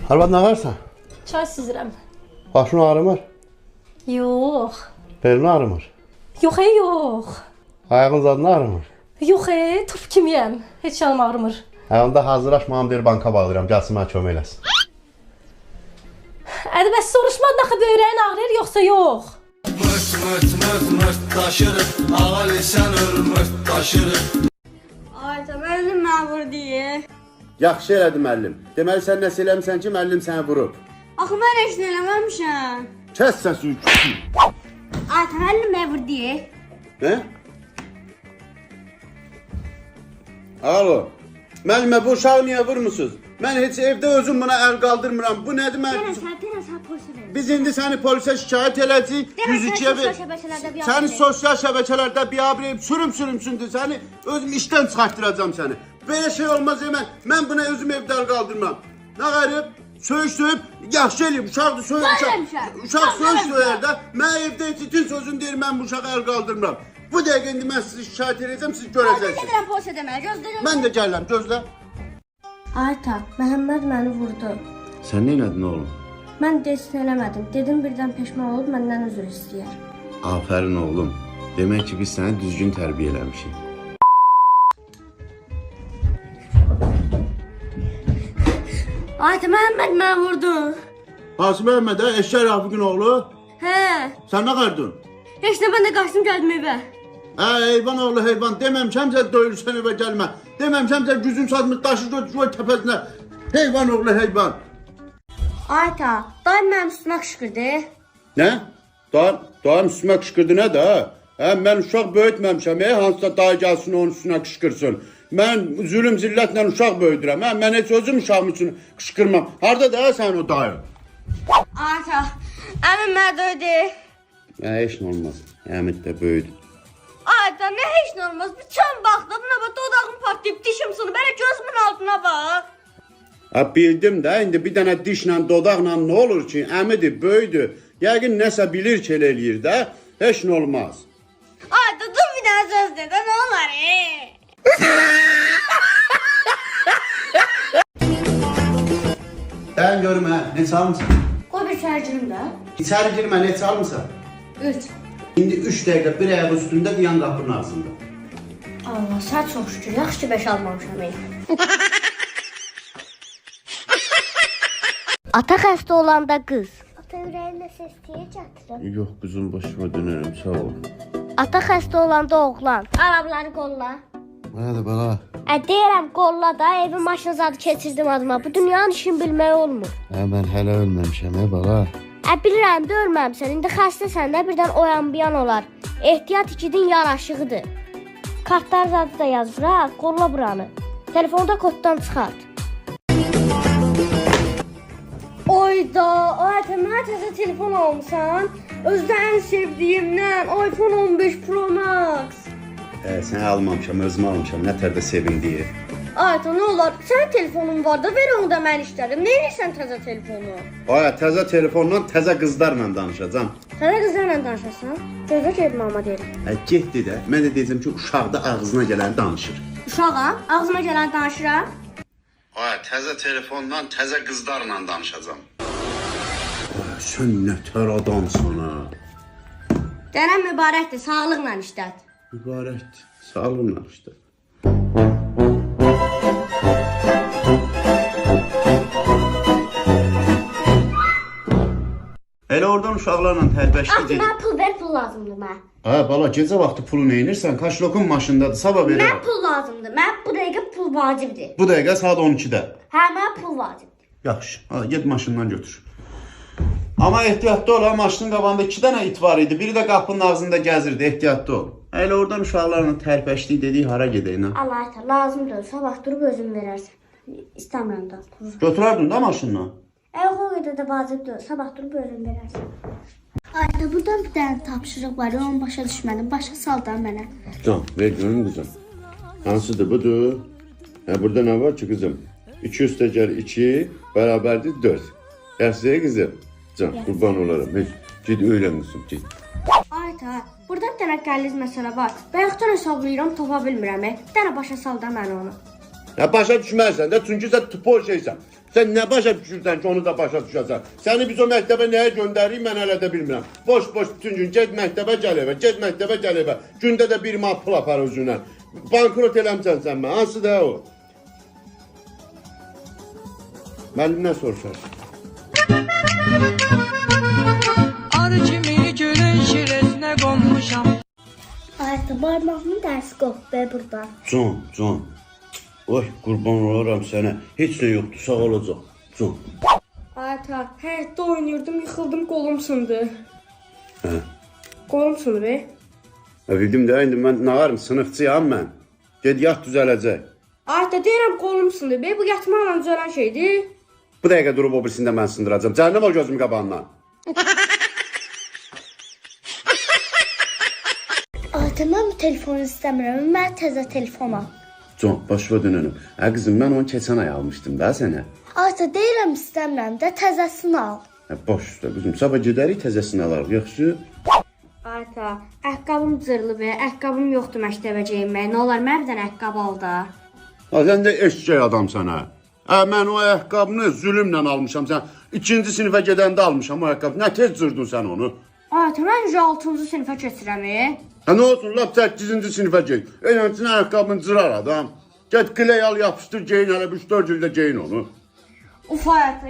Arvad nə varsa? Çay süzürəm. Başın ağrımır? Yox. Belin ağrımır? Yox, yox. Ayağın zadın ağrımır? Yox, turp kimiyəm. Heç yanım ağrımır. Onda hazırlaş, mənə bir banka bağlayıram, gəlsin mənə kömək eləsin. Ədə bəs soruşmadın axı böyrəyin ağrıyır yoxsa yox? Mırt taşırıq, ağa lisən mırt taşırıq. Ayta, müəllim mənə vurdu deyə. Yaxşı elədi müəllim. Deməli sən nəsə eləmişsən ki, müəllim səni vurub. Axı mən heç nə eləməmişəm. Kəs səsi. Ayta, müəllim mənə vurdu deyə. Nə? Alo. Müəllimə bu uşağı niyə vurmusunuz? Mən heç evdə özüm buna əl qaldırmıram. Bu nədir mən? Sən polisə ver. Biz indi səni polisə şikayət eləcəyik. 102-yə ver. Səni sosial şəbəkələrdə biabir sürümsündür. Səni özüm işdən çıxartdıracağam səni. Belə şey olmaz mən buna özüm evdə əl qaldırmam. Nə qarıb? Söyüb, yaxşı eləyib, uşaqdır uşaq söyüş döyər də. Mən evdə heç itin sözünü deyir, mən bu uşağa əl qaldırmıram. Bu dəqiqə indi mən sizi şikayət edəcəm, siz görəcəksiniz. Gedirəm polisə deməyə, gözlə. Mən də gəlirəm, gözlə. Ayta, Məhəmməd məni vurdu. Sən nə elədin oğlum? Mən desin eləmədim. Dedim birdən peşman olub məndən üzr istəyər. Afərin oğlum. Demək ki, biz səni düzgün tərbiyə eləmişik. Ayta, Məhəmməd məni vurdu. Hansı Məhəmməd hə? Eşşək Rafiqin oğlu? Hə. Sən nə qardın? Heç nə, mən də qaçdım gəldim evə. Heyvan oğlu heyvan. Deməmişəmsə doyursan evə gəlmə. Deməmişəmsə gücün satmış daşı götürüyor təpəsinə. Heyvan oğlu heyvan. Ayta, dayım mənim üstümə qışqırdı. Nə? Dayım üstümə qışqırdı nə də? Mən uşaq böyütməmişəm. Hansısa dayı gəlsin onun üstünə qışqırsın. Mən zülüm zillətlə uşaq böyüdürəm. Mən heç özüm uşağım üçün qışqırmam. Harada da sən o dayı? Ayta, əmin mənə döydü. Heç nə olmaz. Əmid də böyüdü. Ayta, nə heç nə olmaz. Bir çən baxdı, buna bax, dodağım patlayıb, dişim sonu. Belə gözümün altına bax. Bildim də, indi bir dənə dişlə, dodaqla nə olur ki? Əmidir, böyüdü. Yəqin nəsə bilir ki, elə eləyir də. Heç nə olmaz. Ayta, dur bir dənə söz de, nə olar, Dən görüm, neçə almısan? Qoy bir içəri girim də. İçəri girmə, neçə almısan? 3. İndi 3 dəqiqə bir ayağı üstündə dayan qapının ağzında. Allah, sən çox şükür. Yaxşı ki 5 almamışam. Ata xəstə olanda qız. Ata ürəyində səs deyə gətirim. Yox, qızım başıma dönərəm, sağ ol. Ata xəstə olanda oğlan. Arabları qolla. Nədir bala? Deyirəm qolla da, evi maşın zadı keçirdim adıma. Bu dünyanın işini bilmək olmur. Mən hələ ölməmişəm, bala. Bilirəm də ölməmsən. İndi xəstəsən də birdən oyan-biyan olar. Ehtiyat ikidin yaraşığıdır. Kartlar zadı da yaz bura, qolla buranı. Telefonda koddan çıxart. Oyda, Ayta, mənə təzə telefon almışsan. Özdə ən sevdiyimdən iPhone 15 Pro Max. Sən almamışam, özüm almışam, nətər də sevindiyi. Ayta, nə olar? Sənin telefonun var da, ver onu da mən işlərim. Nə edirsən təzə telefonu? Təzə telefonla təzə qızlarla danışacam. Təzə qızlarla danışasan? Gözə gelmə ama deyirəm. Getdi də, mən də deyəcəm ki, uşaq da ağzına gələn danışır. Uşağam, ağzıma gələn danışıram. Təzə telefonla təzə qızlarla danışacam. Sən nətər adamsan ha? Dənəm mübarəkdir, sağlıqla işlət. Mübarəkdir, sağlığınla işlət. Elə oradan uşaqlarla tərbiyə Mən pul ver, pul lazımdır mən. Bala, gecə vaxtı pulu neynirsən? Kaşlokun maşındadır, sabah verərəm. Mən pul lazımdır. Mən bu dəqiqə pul vacibdir. Bu dəqiqə saat 12-də. Hə, mən pul vacibdir. Yaxşı, get maşından götür. Amma ehtiyatlı ol, maşının qabağında 2 dənə it var idi. Biri də qapının ağzında gəzirdi, ehtiyatlı ol. Elə oradan uşaqlarla tərpəşdik dedik, hara gedəyinə. Allah ita, lazımdır. Sabah durub özün verərsən. İstəmirəm da. Götürərdin də maşınla. Yox, o qədər də vacibdir. Sabah durub özün verərsən. Ayda, buradan bir dənə tapşırıq var. Onu başa düşmədim. Başa sal da mənə. Can, ver görüm qızım. Hansıdır, budur? Burada nə var ki qızım? 2 üstəgəl 2 bərabərdir 4. Yaxşıya qızım. Can, qurban olaram. Gid öyrən qızım, gid. Ayta, burada bir dənə qəliz məsələ var. Bayaqdan hesablayıram, tapa bilmirəm. Bir dənə başa sal da mən onu. Başa düşmərsən də, çünki sən tupol şeysən. Sən nə başa düşürsən ki, onu da başa düşəsən? Səni biz o məktəbə nəyə göndəririk, mən hələ də bilmirəm. Boş-boş bütün gün get məktəbə, gəl evə, get məktəbə, gəl evə. Gündə də 1 manat pul apar özünə. Bankrot eləmsən sən mən, hansı da o? Müəllimdən soruşarsan. Arı kimi gülün şiresinə qonmuşam. Ayta barmağımın dərsi qopdu buradan. Can. Oy, qurban olaram sənə. Heç nə yoxdur, sağ olacaq. Can. Ata, həyətdə oynayırdım, yıxıldım, qolum sındı. Hə. Qolum sındı be. Bildim də, indi mən nağarım, sınıqçıyam mən. Ged yat düzələcək. Ata, deyirəm qolum sındı be, bu yatmaqla düzələn şeydir. Bu dəqiqə durub o birisində mən sındıracam. Cəhənnəm ol gözüm qabağından. Ayta, mən bu telefonu istəmirəm. Mən təzə telefon al. Can, başıva dönənəm. Qızım, mən onu keçən ay almışdım da sənə. Ayta, deyirəm istəmirəm də təzəsini al. Baş üstə, qızım, sabah gedərik təzəsini alarıq, yaxşı? Ata, əqqabım cırlı be, əqqabım yoxdur məktəbə geyinməyə. Nə olar, mən bir dənə əqqab al da. Sən də eşkək adamsan hə. Mən o ayaqqabını zülümlə almışam. Sən 2-ci sinifə gedəndə almışam o ayaqqabını. Nə tez cırdın sən onu? Ata, mən 6-cı sinifə keçirəm. Nə olsun, lap 8-ci sinifə get. Eləmsin ayaqqabını cırar adam. Get qiley al, yapışdır, geyin, hələ 3-4 ildə geyin onu. Uf, Ata,